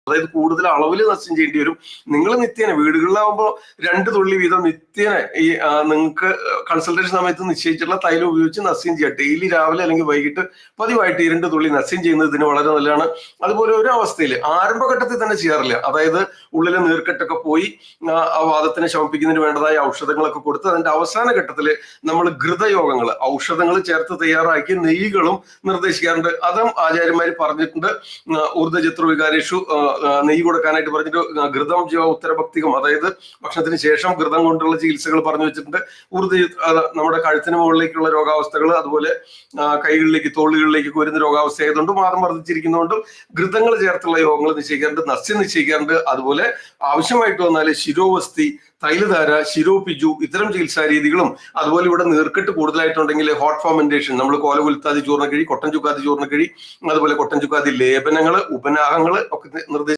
അതായത് കൂടുതൽ അളവിൽ നസ്യം ചെയ്യേണ്ടി വരും. നിങ്ങൾ നിത്യേന വീടുകളിലാവുമ്പോൾ 2 തുള്ളി വീതം നിത്യേന ഈ നിങ്ങൾക്ക് കൺസൾട്ടേഷൻ സമയത്ത് നിശ്ചയിച്ചിട്ടുള്ള തൈലം ഉപയോഗിച്ച് നസ്യം ചെയ്യുക. ഡെയിലി രാവിലെ അല്ലെങ്കിൽ വൈകിട്ട് പതിവായിട്ട് 2 തുള്ളി നസ്യം ചെയ്യുന്നത് ഇതിന് വളരെ നല്ലതാണ്. അതുപോലെ ഒരു അവസ്ഥയിൽ ആരംഭഘട്ടത്തിൽ തന്നെ ചെയ്യാറില്ല, അതായത് ഉള്ളിലെ നീർക്കെട്ടൊക്കെ പോയി ആ വാദത്തിനെ ശമിപ്പിക്കുന്നതിന് വേണ്ടതായ ഔഷധങ്ങളൊക്കെ കൊടുത്ത് അതിന്റെ അവസാന ഘട്ടത്തിൽ നമ്മൾ ഘൃതയോഗങ്ങൾ, ഔഷധങ്ങൾ ചേർത്ത് തയ്യാറാക്കി നെയ്യുകളും നിർദ്ദേശിക്കാറുണ്ട്. അതും ആചാര്യന്മാർ പറഞ്ഞിട്ടുണ്ട്. ഊർദ്ധചതുർവികാരേഷു നെയ്യ് കൊടുക്കാനായിട്ട് പറഞ്ഞിട്ട് ഘൃതം ജീവ ഉത്തരഭക്തികം, അതായത് ഭക്ഷണത്തിന് ശേഷം ഘൃതം കൊണ്ടുള്ള ചികിത്സകൾ പറഞ്ഞു വെച്ചിട്ടുണ്ട്. നമ്മുടെ കഴുത്തിന് മുകളിലേക്കുള്ള രോഗാവസ്ഥകൾ, അതുപോലെ കൈകളിലേക്ക് തോളുകളിലേക്ക് വരുന്ന രോഗാവസ്ഥ ആയതുകൊണ്ടും വാദം വർദ്ധിച്ചിരിക്കുന്നതുകൊണ്ടും ഘൃതങ്ങൾ ചേർത്തുള്ള യോഗങ്ങൾ നിശ്ചയിക്കാറുണ്ട്, നസ്യം നിശ്ചയിക്കാറുണ്ട്. അതുപോലെ ആവശ്യമായിട്ട് വന്നാൽ ശിരോവസ്തി, തൈലധാര, ശിരോപിജു ഇത്തരം ചികിത്സാ രീതികളും, അതുപോലെ ഇവിടെ നീർക്കെട്ട് കൂടുതലായിട്ടുണ്ടെങ്കിൽ ഹോട്ട് ഫെർമെന്റേഷൻ, നമ്മൾ കോലകുൽത്താതി ചൂർണ്ണക്കിഴി, കൊട്ടൻ ചുക്കാതി ചൂർണ്ണക്കിഴി, അതുപോലെ കൊട്ടൻ ചുക്കാതി ലേപനങ്ങൾ, ഉപനാഹങ്ങൾ ഒക്കെ നിർദ്ദേശിച്ചു.